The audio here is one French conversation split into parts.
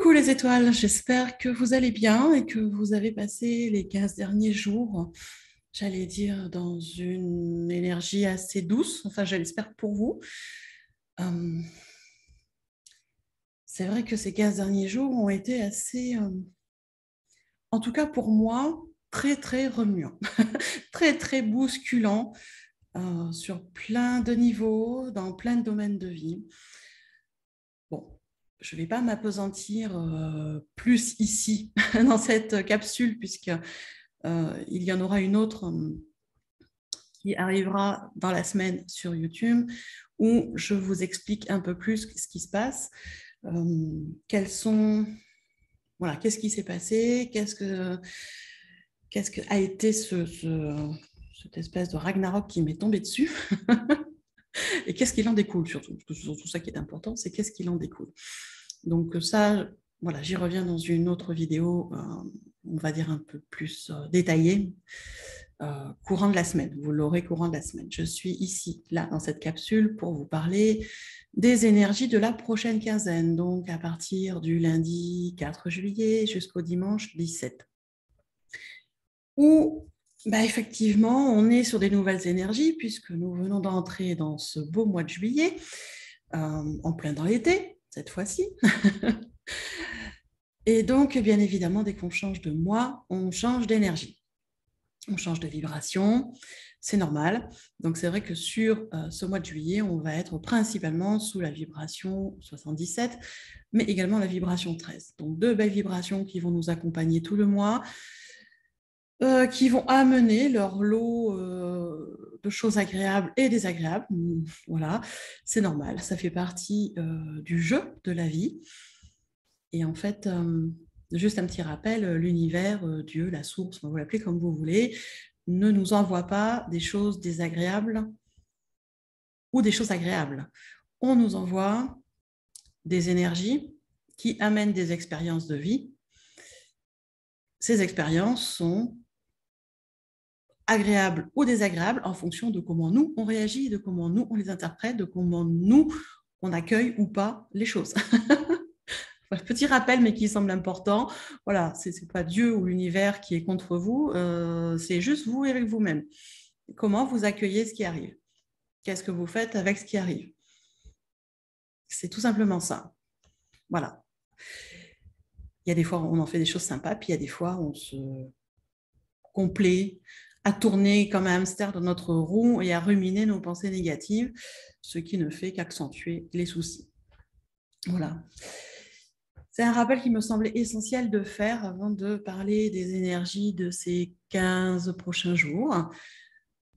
Coucou les étoiles, j'espère que vous allez bien et que vous avez passé les 15 derniers jours, j'allais dire, dans une énergie assez douce, enfin je l'espère pour vous. Euh, c'est vrai que ces 15 derniers jours ont été assez, en tout cas pour moi, très très remuants, très très bousculants sur plein de niveaux, dans plein de domaines de vie. Bon, je ne vais pas m'appesantir plus ici dans cette capsule puisque il y en aura une autre qui arrivera dans la semaine sur YouTube où je vous explique un peu plus ce qui se passe, qu'est-ce qui s'est passé, qu'est-ce que a été cette espèce de Ragnarok qui m'est tombé dessus et qu'est-ce qu'il en découle surtout. Parce que c'est surtout ça qui est important, c'est qu'est-ce qu'il en découle. Donc ça, voilà, j'y reviens dans une autre vidéo, on va dire un peu plus détaillée, courant de la semaine. Vous l'aurez courant de la semaine. Je suis ici, là, dans cette capsule, pour vous parler des énergies de la prochaine quinzaine, donc à partir du lundi 4 juillet jusqu'au dimanche 17. Où, effectivement, on est sur des nouvelles énergies, puisque nous venons d'entrer dans ce beau mois de juillet, en plein dans l'été, cette fois-ci. Et donc, bien évidemment, dès qu'on change de mois, on change d'énergie. On change de vibration, c'est normal. Donc, c'est vrai que sur ce mois de juillet, on va être principalement sous la vibration 77, mais également la vibration 13. Donc, deux belles vibrations qui vont nous accompagner tout le mois, qui vont amener leur lot de choses agréables et désagréables. Voilà, c'est normal, ça fait partie du jeu de la vie. Et en fait, juste un petit rappel, l'univers, Dieu, la source, vous l'appelez comme vous voulez, ne nous envoie pas des choses désagréables ou des choses agréables. On nous envoie des énergies qui amènent des expériences de vie. Ces expériences sont agréables ou désagréables en fonction de comment nous, on réagit, de comment nous, on les interprète, de comment nous, on accueille ou pas les choses. Petit rappel, mais qui semble important. Voilà, ce n'est pas Dieu ou l'univers qui est contre vous, c'est juste vous avec vous-même. Comment vous accueillez ce qui arrive? Qu'est-ce que vous faites avec ce qui arrive? C'est tout simplement ça. Voilà. Il y a des fois, on en fait des choses sympas, puis il y a des fois, on se complaît à tourner comme un hamster dans notre roue et à ruminer nos pensées négatives, ce qui ne fait qu'accentuer les soucis. Voilà. C'est un rappel qui me semblait essentiel de faire avant de parler des énergies de ces 15 prochains jours,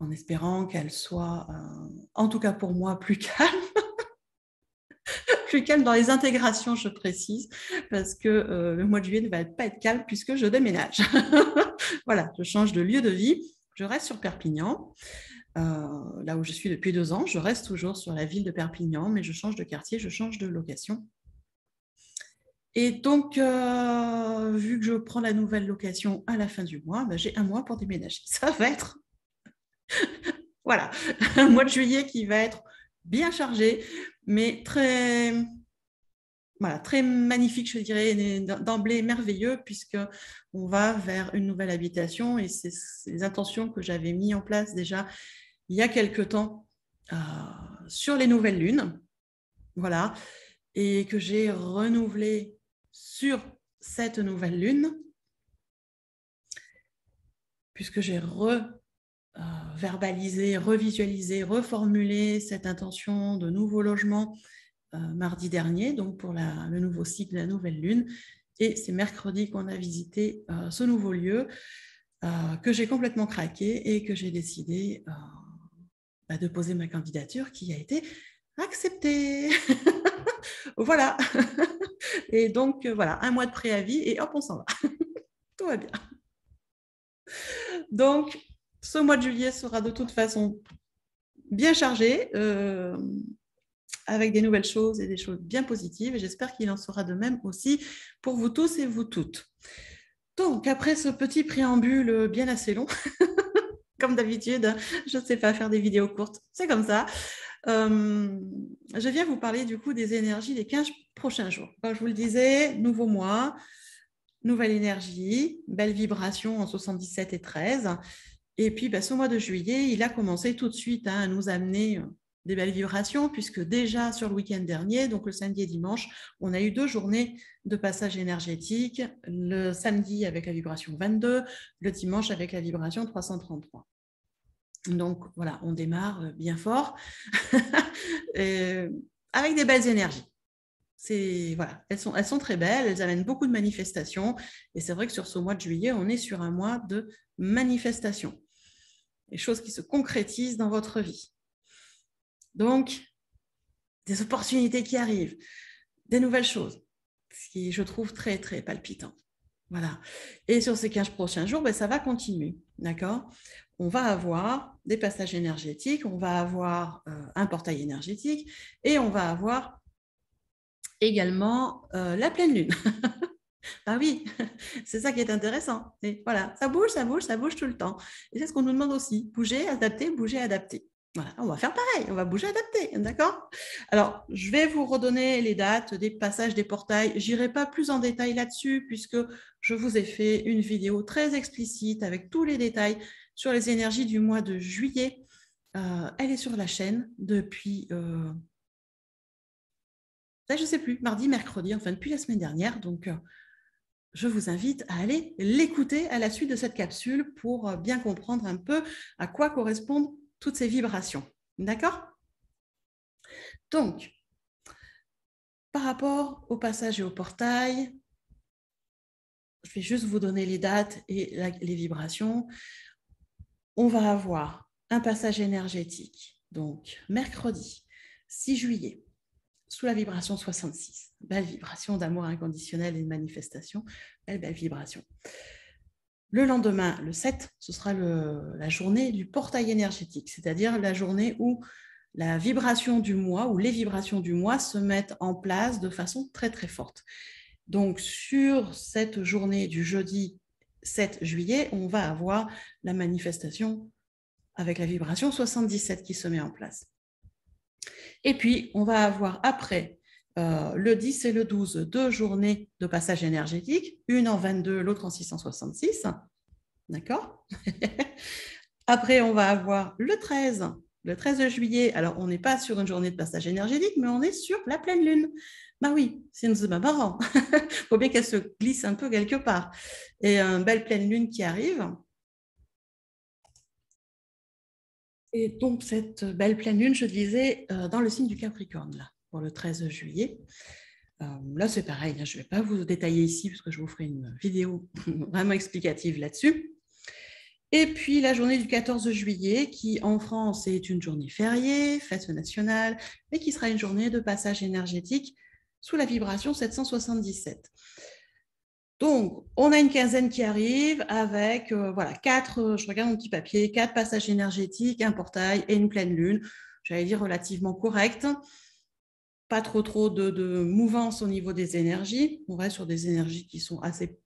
en espérant qu'elles soient, en tout cas pour moi, plus calmes. Plus calme dans les intégrations, je précise, parce que le mois de juillet ne va pas être calme puisque je déménage. Voilà, je change de lieu de vie. Je reste sur Perpignan, là où je suis depuis 2 ans. Je reste toujours sur la ville de Perpignan, mais je change de quartier, je change de location. Et donc, vu que je prends la nouvelle location à la fin du mois, j'ai 1 mois pour déménager. Ça va être, voilà, un mois de juillet qui va être bien chargé, mais très, voilà, très magnifique, je dirais, d'emblée merveilleux, puisqu'on va vers une nouvelle habitation et c'est les intentions que j'avais mis en place déjà il y a quelque temps sur les nouvelles lunes, voilà, et que j'ai renouvelé sur cette nouvelle lune, puisque j'ai verbalisé, revisualisé, reformulé cette intention de nouveau logement mardi dernier, donc pour le nouveau cycle de la nouvelle lune. Et c'est mercredi qu'on a visité ce nouveau lieu que j'ai complètement craqué et que j'ai décidé de poser ma candidature qui a été acceptée. Voilà. Et donc, voilà, 1 mois de préavis et hop, on s'en va. Tout va bien. Donc, ce mois de juillet sera de toute façon bien chargé, avec des nouvelles choses et des choses bien positives. Et j'espère qu'il en sera de même aussi pour vous tous et vous toutes. Donc, après ce petit préambule bien assez long, comme d'habitude, je ne sais pas faire des vidéos courtes, c'est comme ça. Je viens vous parler du coup des énergies des 15 prochains jours. Comme je vous le disais, nouveau mois, nouvelle énergie, belle vibration en 77 et 13. Et puis, ce mois de juillet, il a commencé tout de suite à nous amener des belles vibrations, puisque déjà sur le week-end dernier, donc le samedi et dimanche, on a eu 2 journées de passage énergétique, le samedi avec la vibration 22, le dimanche avec la vibration 333. Donc voilà, on démarre bien fort avec des belles énergies. Voilà, elles sont très belles, elles amènent beaucoup de manifestations. Et c'est vrai que sur ce mois de juillet, on est sur un mois de manifestation. Des choses qui se concrétisent dans votre vie. Donc, des opportunités qui arrivent, des nouvelles choses, ce qui, je trouve, très, très palpitant. Voilà. Et sur ces 15 prochains jours, ça va continuer. D'accord ? On va avoir des passages énergétiques, on va avoir un portail énergétique et on va avoir également la pleine lune. Ah oui, c'est ça qui est intéressant. Et voilà, ça bouge, ça bouge, ça bouge tout le temps. Et c'est ce qu'on nous demande aussi. Bouger, adapter, bouger, adapter. Voilà, on va faire pareil, on va bouger, adapter, d'accord ? Alors, je vais vous redonner les dates des passages des portails. Je n'irai pas plus en détail là-dessus puisque je vous ai fait une vidéo très explicite avec tous les détails sur les énergies du mois de juillet. Elle est sur la chaîne depuis, je ne sais plus, mardi, mercredi, enfin depuis la semaine dernière. Donc, je vous invite à aller l'écouter à la suite de cette capsule pour bien comprendre un peu à quoi correspondent toutes ces vibrations. D'accord ? Donc, par rapport au passage et au portail, je vais juste vous donner les dates et les vibrations. On va avoir un passage énergétique, donc mercredi 6 juillet, sous la vibration 66. Belle vibration d'amour inconditionnel et de manifestation. Belle vibration. Le lendemain, le 7, ce sera la journée du portail énergétique, c'est-à-dire la journée où la vibration du mois ou les vibrations du mois se mettent en place de façon très très forte. Donc sur cette journée du jeudi 7 juillet, on va avoir la manifestation avec la vibration 77 qui se met en place. Et puis on va avoir après le 10 et le 12, 2 journées de passage énergétique, une en 22, l'autre en 666. D'accord ? Après, on va avoir le 13 juillet. Alors, on n'est pas sur une journée de passage énergétique, mais on est sur la pleine lune. Ben oui, c'est marrant. Il faut bien qu'elle se glisse un peu quelque part. Et une belle pleine lune qui arrive. Et donc, cette belle pleine lune, je disais, dans le signe du Capricorne, là, pour le 13 juillet. Là, c'est pareil. Là, je ne vais pas vous détailler ici, parce que je vous ferai une vidéo vraiment explicative là-dessus. Et puis la journée du 14 juillet, qui en France est une journée fériée, fête nationale, mais qui sera une journée de passage énergétique sous la vibration 777. Donc, on a une quinzaine qui arrive avec, voilà, 4, je regarde mon petit papier, 4 passages énergétiques, un portail et une pleine lune. J'allais dire relativement correct. Pas trop de mouvance au niveau des énergies. On reste sur des énergies qui sont assez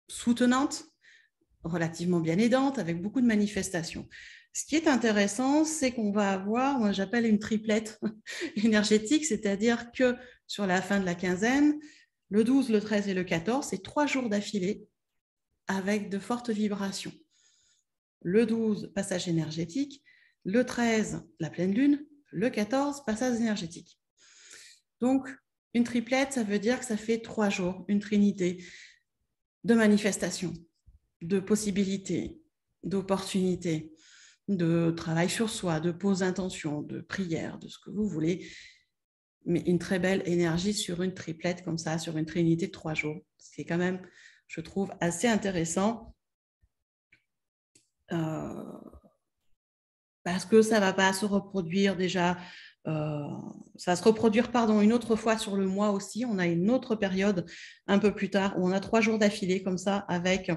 soutenantes, relativement bien aidante, avec beaucoup de manifestations. Ce qui est intéressant, c'est qu'on va avoir, moi j'appelle une triplette énergétique, c'est-à-dire que sur la fin de la quinzaine, le 12, le 13 et le 14, c'est 3 jours d'affilée avec de fortes vibrations. Le 12, passage énergétique, le 13, la pleine lune, le 14, passage énergétique. Donc, une triplette, ça veut dire que ça fait 3 jours, une trinité de manifestations, de possibilités, d'opportunités, de travail sur soi, de pause d'intention, de prière, de ce que vous voulez. Mais une très belle énergie sur une triplette comme ça, sur une trinité de 3 jours. Ce qui est quand même, je trouve, assez intéressant. Parce que ça ne va pas se reproduire déjà. Ça va se reproduire, une autre fois sur le mois aussi. On a une autre période un peu plus tard où on a 3 jours d'affilée comme ça avec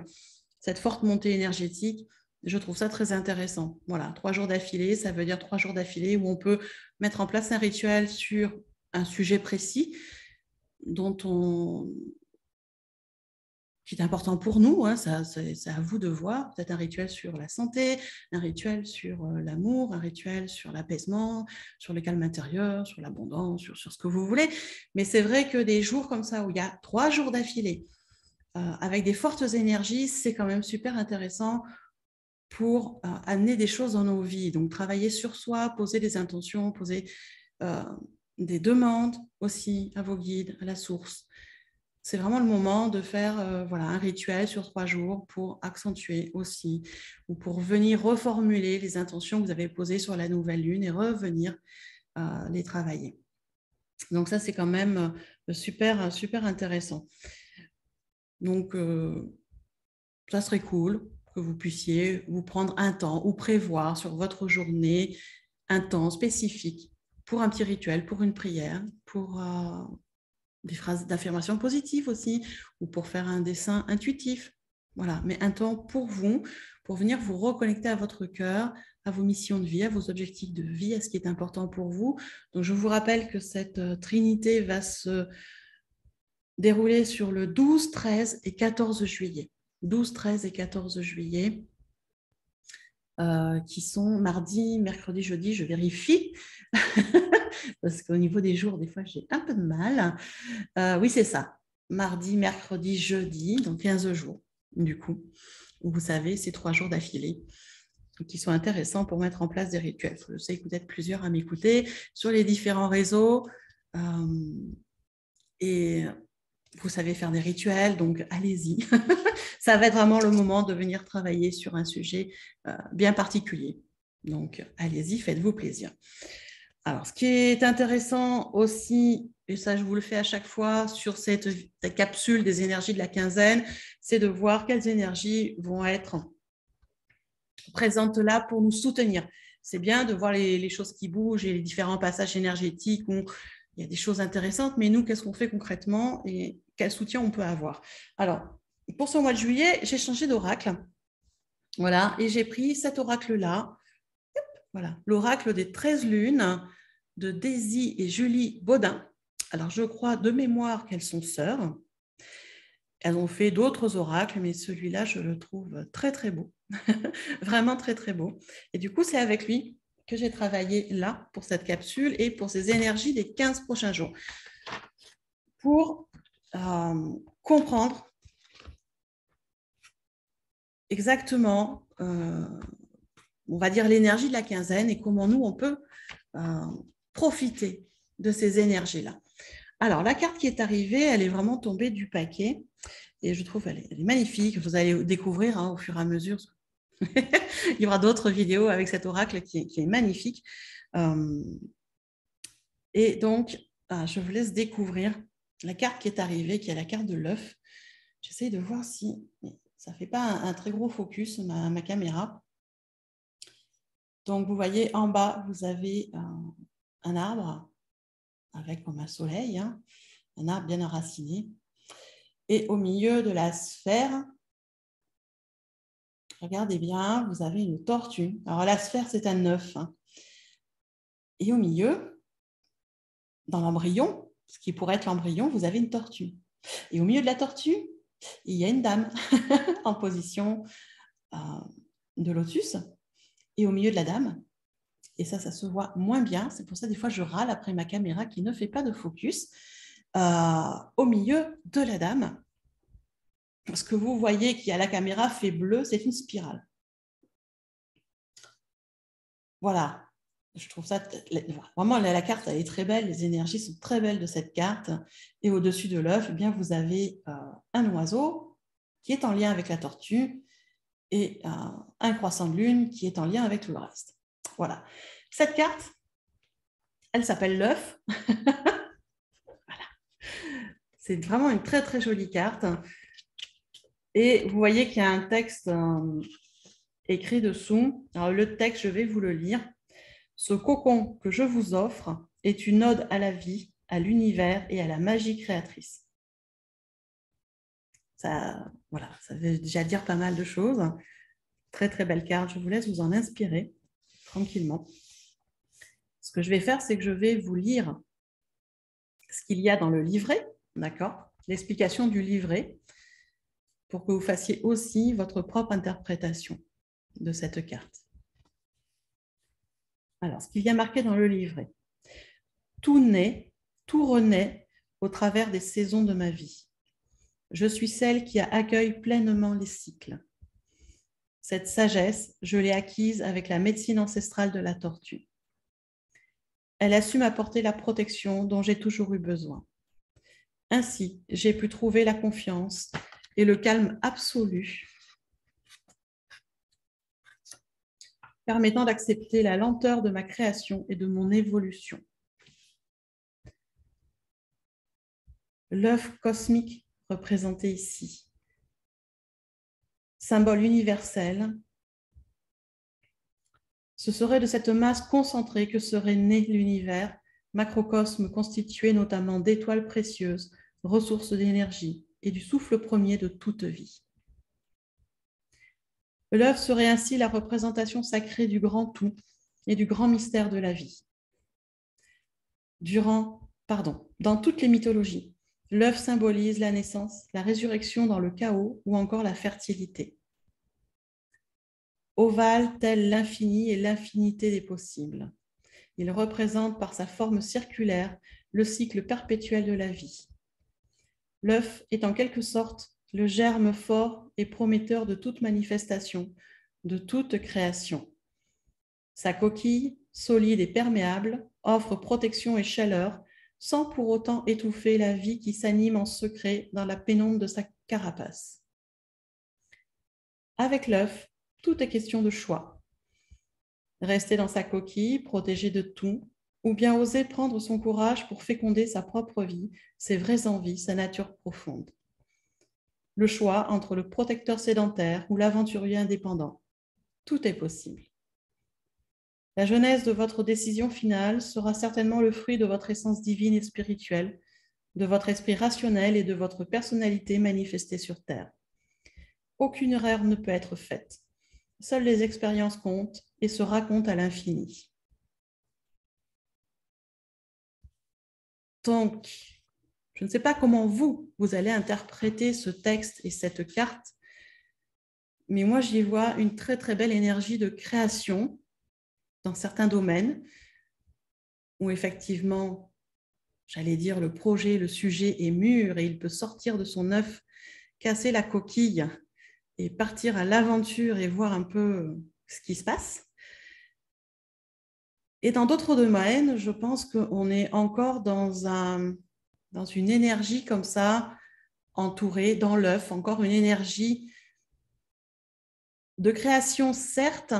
cette forte montée énergétique. Je trouve ça très intéressant. Voilà, 3 jours d'affilée, ça veut dire 3 jours d'affilée où on peut mettre en place un rituel sur un sujet précis dont on qui est important pour nous, hein, c'est à vous de voir, peut-être un rituel sur la santé, un rituel sur l'amour, un rituel sur l'apaisement, sur le calme intérieur, sur l'abondance, sur ce que vous voulez. Mais c'est vrai que des jours comme ça, où il y a 3 jours d'affilée, avec des fortes énergies, c'est quand même super intéressant pour amener des choses dans nos vies. Donc, travailler sur soi, poser des intentions, poser des demandes aussi à vos guides, à la source. C'est vraiment le moment de faire voilà, un rituel sur 3 jours pour accentuer aussi, ou pour venir reformuler les intentions que vous avez posées sur la nouvelle lune et revenir les travailler. Donc ça, c'est quand même super, super intéressant. Donc, ça serait cool que vous puissiez vous prendre un temps ou prévoir sur votre journée un temps spécifique pour un petit rituel, pour une prière, pour des phrases d'affirmation positive aussi, ou pour faire un dessin intuitif. Voilà, mais un temps pour vous, pour venir vous reconnecter à votre cœur, à vos missions de vie, à vos objectifs de vie, à ce qui est important pour vous. Donc, je vous rappelle que cette trinité va se dérouler sur le 12, 13 et 14 juillet. 12, 13 et 14 juillet, qui sont mardi, mercredi, jeudi, je vérifie, parce qu'au niveau des jours, des fois, j'ai un peu de mal. Oui, c'est ça. Mardi, mercredi, jeudi, donc 15 jours, du coup. Vous savez, ces 3 jours d'affilée qui sont intéressants pour mettre en place des rituels. Je sais que vous êtes plusieurs à m'écouter sur les différents réseaux. Et vous savez faire des rituels, donc allez-y. Ça va être vraiment le moment de venir travailler sur un sujet bien particulier. Donc, allez-y, faites-vous plaisir. Alors, ce qui est intéressant aussi, et ça je vous le fais à chaque fois sur cette capsule des énergies de la quinzaine, c'est de voir quelles énergies vont être présentes là pour nous soutenir. C'est bien de voir les choses qui bougent et les différents passages énergétiques où il y a des choses intéressantes, mais nous, qu'est-ce qu'on fait concrètement et quel soutien on peut avoir? Alors, pour ce mois de juillet, j'ai changé d'oracle. Voilà, et j'ai pris cet oracle-là. Voilà, l'oracle des 13 lunes de Daisy et Julie Baudin. Alors, je crois de mémoire qu'elles sont sœurs. Elles ont fait d'autres oracles, mais celui-là, je le trouve très, très beau. Vraiment très, très beau. Et du coup, c'est avec lui que j'ai travaillé là pour cette capsule et pour ces énergies des 15 prochains jours. Pour comprendre exactement, on va dire, l'énergie de la quinzaine et comment nous, on peut profiter de ces énergies-là. Alors, la carte qui est arrivée, elle est vraiment tombée du paquet et je trouve qu'elle est magnifique. Vous allez découvrir au fur et à mesure. Il y aura d'autres vidéos avec cet oracle qui est magnifique. Et donc, je vous laisse découvrir la carte qui est arrivée, qui est la carte de l'œuf. J'essaie de voir si ça ne fait pas un très gros focus, ma caméra. Donc, vous voyez, en bas, vous avez un arbre avec comme un soleil, hein, un arbre bien enraciné. Et au milieu de la sphère, regardez bien, vous avez une tortue. Alors, la sphère, c'est un œuf. Hein. Et au milieu, dans l'embryon, ce qui pourrait être l'embryon, vous avez une tortue. Et au milieu de la tortue, il y a une dame en position de lotus. Et au milieu de la dame, et ça se voit moins bien, c'est pour ça des fois je râle après ma caméra qui ne fait pas de focus, au milieu de la dame, ce que vous voyez qui à la caméra fait bleu, c'est une spirale. Voilà, je trouve ça, vraiment la carte elle est très belle, les énergies sont très belles de cette carte, et au-dessus de l'œuf, eh bien vous avez un oiseau qui est en lien avec la tortue, et un croissant de lune qui est en lien avec tout le reste. Voilà. Cette carte, elle s'appelle l'œuf. Voilà. C'est vraiment une très, très jolie carte. Et vous voyez qu'il y a un texte écrit dessous. Alors, le texte, je vais vous le lire. Ce cocon que je vous offre est une ode à la vie, à l'univers et à la magie créatrice. Ça, voilà, ça veut déjà dire pas mal de choses. Très, très belle carte. Je vous laisse vous en inspirer tranquillement. Ce que je vais faire, c'est que je vais vous lire ce qu'il y a dans le livret, d'accord? L'explication du livret. pour que vous fassiez aussi votre propre interprétation de cette carte. Alors, ce qu'il y a marqué dans le livret. Tout naît, tout renaît au travers des saisons de ma vie. Je suis celle qui accueille pleinement les cycles. Cette sagesse, je l'ai acquise avec la médecine ancestrale de la tortue. Elle a su m'apporter la protection dont j'ai toujours eu besoin. Ainsi, j'ai pu trouver la confiance et le calme absolu, permettant d'accepter la lenteur de ma création et de mon évolution. L'œuf cosmique représenté ici, symbole universel, ce serait de cette masse concentrée que serait né l'univers, macrocosme constitué notamment d'étoiles précieuses, ressources d'énergie et du souffle premier de toute vie. L'œuf serait ainsi la représentation sacrée du grand tout et du grand mystère de la vie. Dans toutes les mythologies, l'œuf symbolise la naissance, la résurrection dans le chaos ou encore la fertilité. Ovale tel l'infini et l'infinité des possibles. Il représente par sa forme circulaire le cycle perpétuel de la vie. L'œuf est en quelque sorte le germe fort et prometteur de toute manifestation, de toute création. Sa coquille, solide et perméable, offre protection et chaleur, sans pour autant étouffer la vie qui s'anime en secret dans la pénombre de sa carapace. Avec l'œuf, tout est question de choix. Rester dans sa coquille, protégé de tout, ou bien oser prendre son courage pour féconder sa propre vie, ses vraies envies, sa nature profonde. Le choix entre le protecteur sédentaire ou l'aventurier indépendant. Tout est possible. La genèse de votre décision finale sera certainement le fruit de votre essence divine et spirituelle, de votre esprit rationnel et de votre personnalité manifestée sur Terre. Aucune erreur ne peut être faite. Seules les expériences comptent et se racontent à l'infini. Donc, je ne sais pas comment vous allez interpréter ce texte et cette carte, mais moi, j'y vois une très, très belle énergie de création dans certains domaines où effectivement, j'allais dire, le projet, le sujet est mûr et il peut sortir de son œuf, casser la coquille et partir à l'aventure et voir un peu ce qui se passe. Et dans d'autres domaines, je pense qu'on est encore dans une énergie comme ça, entourée dans l'œuf, encore une énergie de création, certes,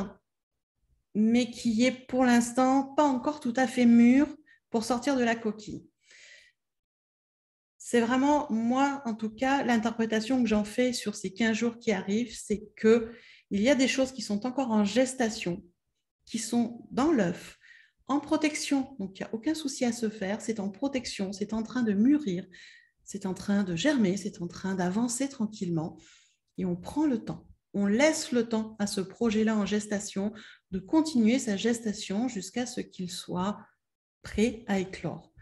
mais qui est pour l'instant pas encore tout à fait mûre pour sortir de la coquille. C'est vraiment, moi, en tout cas, l'interprétation que j'en fais sur ces 15 jours qui arrivent, c'est qu'il y a des choses qui sont encore en gestation, qui sont dans l'œuf, en protection. Donc, il n'y a aucun souci à se faire. C'est en protection, c'est en train de mûrir, c'est en train de germer, c'est en train d'avancer tranquillement. Et on prend le temps. On laisse le temps à ce projet-là en gestation de continuer sa gestation jusqu'à ce qu'il soit prêt à éclore.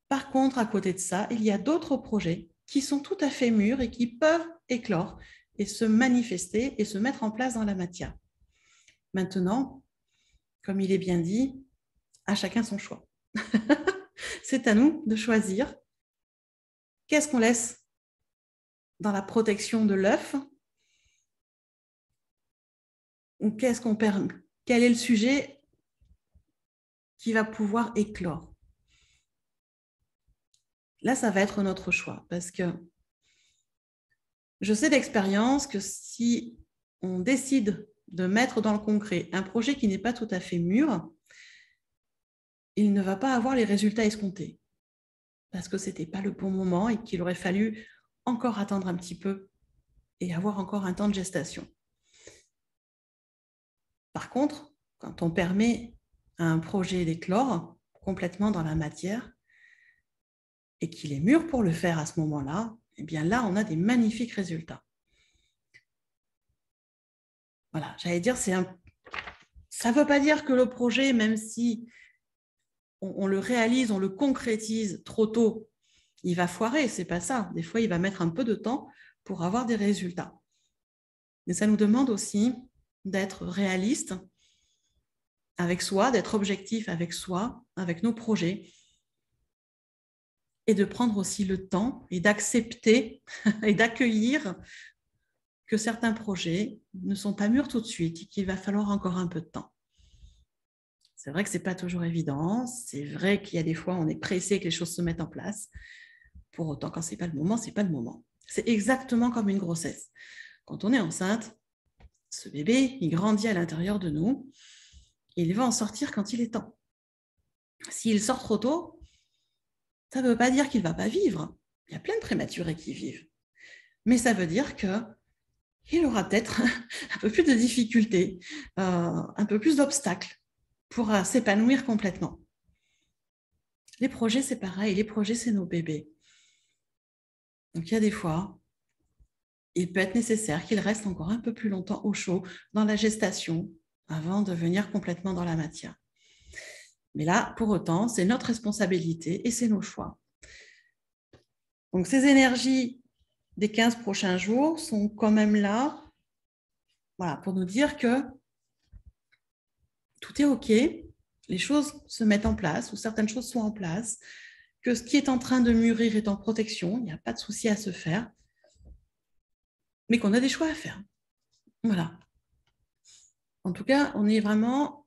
Par contre, à côté de ça, il y a d'autres projets qui sont tout à fait mûrs et qui peuvent éclore et se manifester et se mettre en place dans la matière. Maintenant, comme il est bien dit, à chacun son choix. C'est à nous de choisir qu'est-ce qu'on laisse dans la protection de l'œuf ou qu'est-ce qu'on permet, quel est le sujet qui va pouvoir éclore. Là, ça va être notre choix parce que je sais d'expérience que si on décide de mettre dans le concret un projet qui n'est pas tout à fait mûr, il ne va pas avoir les résultats escomptés parce que ce n'était pas le bon moment et qu'il aurait fallu encore attendre un petit peu et avoir encore un temps de gestation. Par contre, quand on permet à un projet d'éclore complètement dans la matière et qu'il est mûr pour le faire à ce moment-là, eh bien là, on a des magnifiques résultats. Voilà, j'allais dire, ça ne veut pas dire que le projet, même si on le réalise, on le concrétise trop tôt, il va foirer, c'est pas ça. Des fois, il va mettre un peu de temps pour avoir des résultats. Mais ça nous demande aussi d'être réaliste avec soi, d'être objectif avec soi, avec nos projets, et de prendre aussi le temps et d'accepter et d'accueillir que certains projets ne sont pas mûrs tout de suite et qu'il va falloir encore un peu de temps. C'est vrai que ce n'est pas toujours évident, c'est vrai qu'il y a des fois on est pressé que les choses se mettent en place. Pour autant, quand ce n'est pas le moment, ce n'est pas le moment. C'est exactement comme une grossesse. Quand on est enceinte, ce bébé, il grandit à l'intérieur de nous et il va en sortir quand il est temps. S'il sort trop tôt, ça ne veut pas dire qu'il ne va pas vivre. Il y a plein de prématurés qui vivent. Mais ça veut dire qu'il aura peut-être un peu plus de difficultés, un peu plus d'obstacles pour s'épanouir complètement. Les projets, c'est pareil. Les projets, c'est nos bébés. Donc, il y a des fois, il peut être nécessaire qu'il reste encore un peu plus longtemps au chaud dans la gestation avant de venir complètement dans la matière. Mais là, pour autant, c'est notre responsabilité et c'est nos choix. Donc, ces énergies des 15 prochains jours sont quand même là, voilà, pour nous dire que tout est OK, les choses se mettent en place ou certaines choses sont en place, que ce qui est en train de mûrir est en protection, il n'y a pas de souci à se faire, mais qu'on a des choix à faire. Voilà. En tout cas, on est vraiment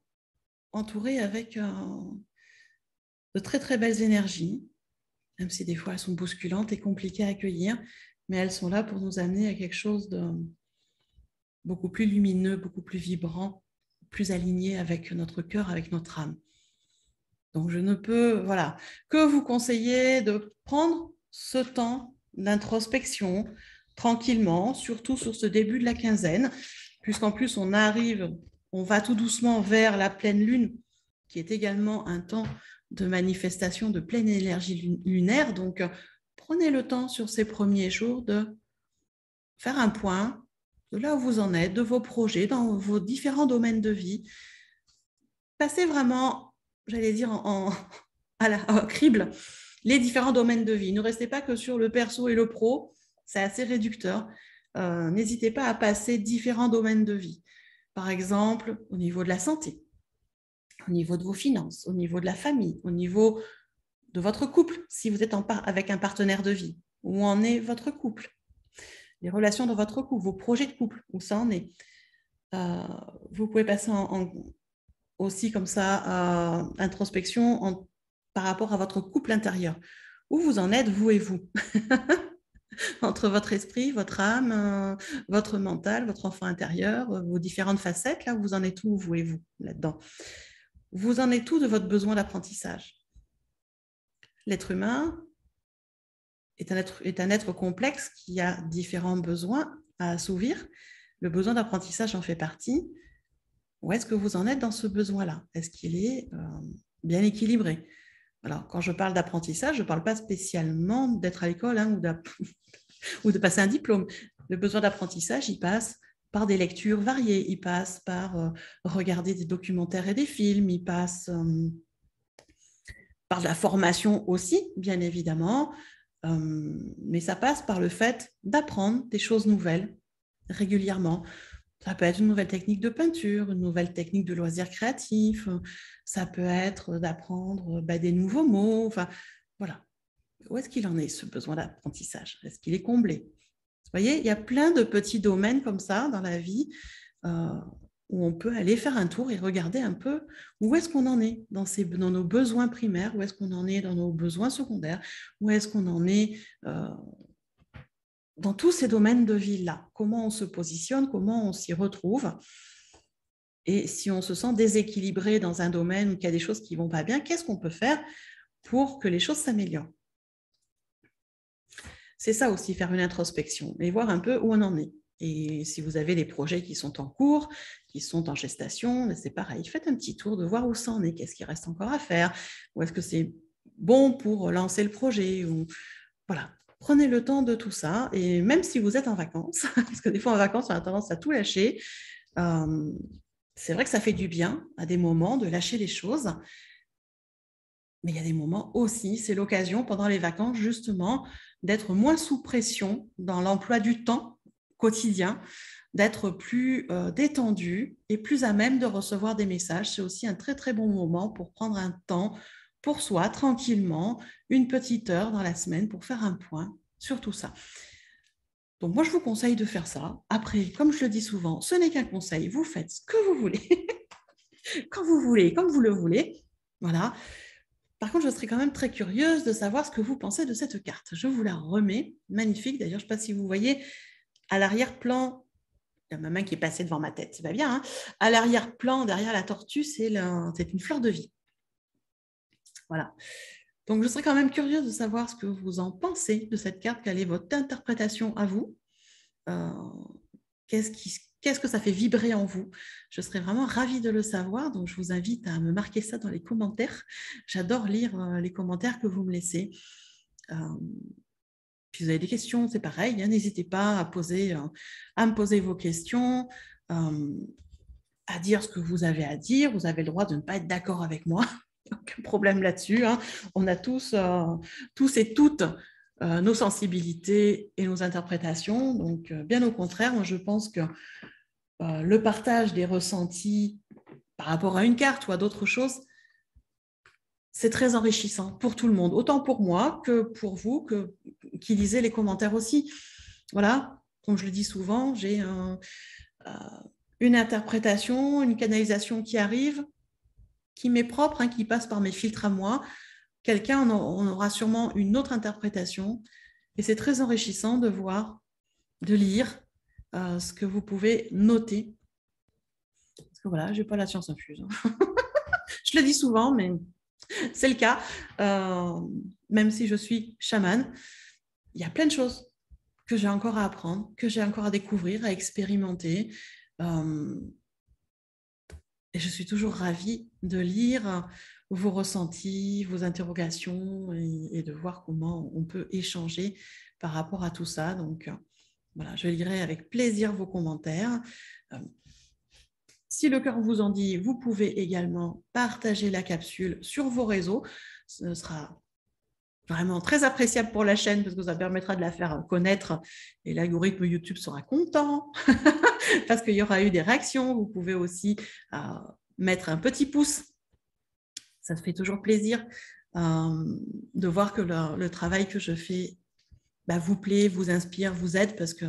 entouré avec de très, très belles énergies, même si des fois elles sont bousculantes et compliquées à accueillir, mais elles sont là pour nous amener à quelque chose de beaucoup plus lumineux, beaucoup plus vibrant, plus aligné avec notre cœur, avec notre âme. Donc, je ne peux, voilà, que vous conseiller de prendre ce temps d'introspection tranquillement, surtout sur ce début de la quinzaine, puisqu'en plus, on va tout doucement vers la pleine lune, qui est également un temps de manifestation de pleine énergie lunaire. Donc, prenez le temps sur ces premiers jours de faire un point de là où vous en êtes, de vos projets, dans vos différents domaines de vie. Passez vraiment, j'allais dire, à la crible les différents domaines de vie. Ne restez pas que sur le perso et le pro, c'est assez réducteur. N'hésitez pas à passer différents domaines de vie. Par exemple, au niveau de la santé, au niveau de vos finances, au niveau de la famille, au niveau de votre couple, si vous êtes avec un partenaire de vie. Où en est votre couple? Les relations dans votre couple, vos projets de couple, où ça en est. Vous pouvez passer aussi comme ça, introspection par rapport à votre couple intérieur. Où vous en êtes, vous et vous entre votre esprit, votre âme, votre mental, votre enfant intérieur, vos différentes facettes, là, vous en êtes où, vous et vous, là-dedans. Vous en êtes où de votre besoin d'apprentissage? L'être humain est un être complexe qui a différents besoins à assouvir. Le besoin d'apprentissage en fait partie. Où est-ce que vous en êtes dans ce besoin-là? Est-ce qu'il est bien équilibré? Alors, quand je parle d'apprentissage, je ne parle pas spécialement d'être à l'école ou de passer un diplôme. Le besoin d'apprentissage, il passe par des lectures variées, il passe par regarder des documentaires et des films, il passe par de la formation aussi, bien évidemment, mais ça passe par le fait d'apprendre des choses nouvelles régulièrement. Ça peut être une nouvelle technique de peinture, une nouvelle technique de loisirs créatifs, ça peut être d'apprendre des nouveaux mots, enfin, voilà. Où est-ce qu'il en est, ce besoin d'apprentissage? Est-ce qu'il est comblé? Vous voyez, il y a plein de petits domaines comme ça dans la vie où on peut aller faire un tour et regarder un peu où est-ce qu'on en est dans nos besoins primaires, où est-ce qu'on en est dans nos besoins secondaires, où est-ce qu'on en est dans tous ces domaines de vie-là. Comment on se positionne, comment on s'y retrouve. Et si on se sent déséquilibré dans un domaine où il y a des choses qui ne vont pas bien, qu'est-ce qu'on peut faire pour que les choses s'améliorent? C'est ça aussi, faire une introspection et voir un peu où on en est. Et si vous avez des projets qui sont en cours, qui sont en gestation, c'est pareil, faites un petit tour de voir où ça en est, qu'est-ce qu'il reste encore à faire, ou est-ce que c'est bon pour lancer le projet, ou voilà. Prenez le temps de tout ça, et même si vous êtes en vacances, parce que des fois en vacances, on a tendance à tout lâcher, c'est vrai que ça fait du bien à des moments de lâcher les choses Mais il y a des moments aussi, c'est l'occasion pendant les vacances justement d'être moins sous pression dans l'emploi du temps quotidien, d'être plus détendu et plus à même de recevoir des messages. C'est aussi un très très bon moment pour prendre un temps pour soi, tranquillement, une petite heure dans la semaine pour faire un point sur tout ça. Donc moi, je vous conseille de faire ça. Après, comme je le dis souvent, ce n'est qu'un conseil. Vous faites ce que vous voulez, quand vous voulez, comme vous le voulez. Voilà. Par contre, je serais quand même très curieuse de savoir ce que vous pensez de cette carte. Je vous la remets. Magnifique. D'ailleurs, je ne sais pas si vous voyez à l'arrière-plan, il y a ma main qui est passée devant ma tête, c'est pas bien. Hein, à l'arrière-plan, derrière la tortue, c'est une fleur de vie. Voilà. Donc, je serais quand même curieuse de savoir ce que vous en pensez de cette carte. Quelle est votre interprétation à vous? Qu'est-ce que ça fait vibrer en vous? Je serais vraiment ravie de le savoir, donc je vous invite à me marquer ça dans les commentaires. J'adore lire les commentaires que vous me laissez. Puis vous avez des questions, c'est pareil, hein, n'hésitez pas à me poser vos questions, à dire ce que vous avez à dire. Vous avez le droit de ne pas être d'accord avec moi, aucun problème là-dessus. Hein. On a tous et toutes nos sensibilités et nos interprétations. Donc, bien au contraire, moi, je pense que le partage des ressentis par rapport à une carte ou à d'autres choses, c'est très enrichissant pour tout le monde, autant pour moi que pour vous qui lisez les commentaires aussi. Voilà, comme je le dis souvent, j'ai une interprétation, une canalisation qui arrive, qui m'est propre, hein, qui passe par mes filtres à moi. Quelqu'un en aura sûrement une autre interprétation. Et c'est très enrichissant de voir, de lire ce que vous pouvez noter. Parce que voilà, je n'ai pas la science infuse. Je le dis souvent, mais c'est le cas. Même si je suis chamane, il y a plein de choses que j'ai encore à apprendre, que j'ai encore à découvrir, à expérimenter. Et je suis toujours ravie de lire vos ressentis, vos interrogations et de voir comment on peut échanger par rapport à tout ça. Donc, voilà, je lirai avec plaisir vos commentaires. Si le cœur vous en dit, vous pouvez également partager la capsule sur vos réseaux. Ce sera vraiment très appréciable pour la chaîne parce que ça permettra de la faire connaître et l'algorithme YouTube sera content parce qu'il y aura eu des réactions. Vous pouvez aussi mettre un petit pouce. Ça fait toujours plaisir de voir que le travail que je fais vous plaît, vous inspire, vous aide parce que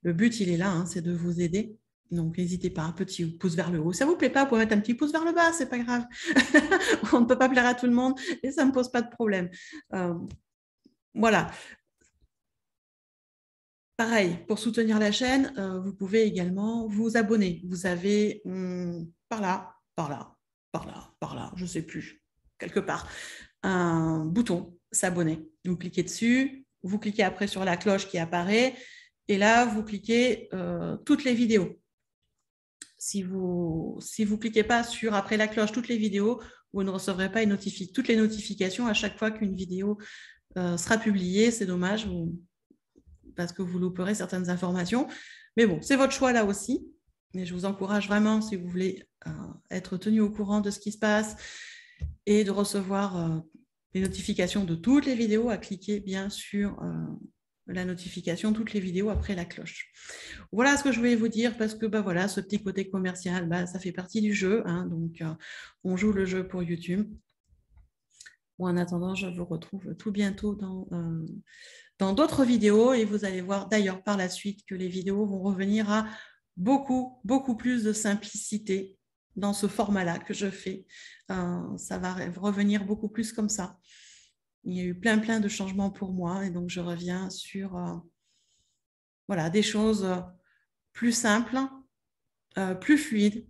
le but, il est là, hein, c'est de vous aider. Donc, n'hésitez pas, un petit pouce vers le haut. Ça ne vous plaît pas, vous pouvez mettre un petit pouce vers le bas, c'est pas grave. On ne peut pas plaire à tout le monde et ça ne me pose pas de problème. Voilà. Pareil, pour soutenir la chaîne, vous pouvez également vous abonner. Vous avez par là, je ne sais plus, quelque part, un bouton s'abonner. Vous cliquez dessus, vous cliquez après sur la cloche qui apparaît et là, vous cliquez toutes les vidéos. Si vous cliquez pas sur après la cloche toutes les vidéos, vous ne recevrez pas toutes les notifications à chaque fois qu'une vidéo sera publiée. C'est dommage parce que vous louperez certaines informations. Mais bon, c'est votre choix là aussi. Mais je vous encourage vraiment, si vous voulez être tenu au courant de ce qui se passe et de recevoir les notifications de toutes les vidéos, à cliquer bien sur la notification, toutes les vidéos après la cloche. Voilà ce que je voulais vous dire parce que voilà, ce petit côté commercial, ça fait partie du jeu. Hein, donc, on joue le jeu pour YouTube. Bon, en attendant, je vous retrouve tout bientôt dans d'autres vidéos et vous allez voir d'ailleurs par la suite que les vidéos vont revenir à beaucoup, beaucoup plus de simplicité dans ce format-là que je fais. Ça va revenir beaucoup plus comme ça. Il y a eu plein de changements pour moi et donc je reviens sur voilà, des choses plus simples, plus fluides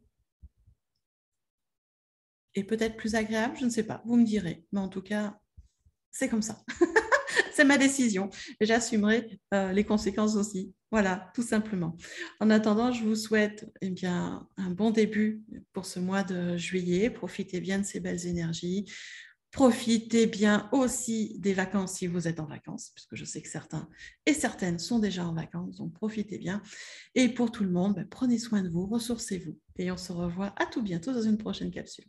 et peut-être plus agréables, je ne sais pas, vous me direz. Mais en tout cas, c'est comme ça. C'est ma décision. J'assumerai les conséquences aussi. Voilà, tout simplement. En attendant, je vous souhaite un bon début pour ce mois de juillet. Profitez bien de ces belles énergies. Profitez bien aussi des vacances si vous êtes en vacances, puisque je sais que certains et certaines sont déjà en vacances, donc profitez bien. Et pour tout le monde, prenez soin de vous, ressourcez-vous. Et on se revoit à tout bientôt dans une prochaine capsule.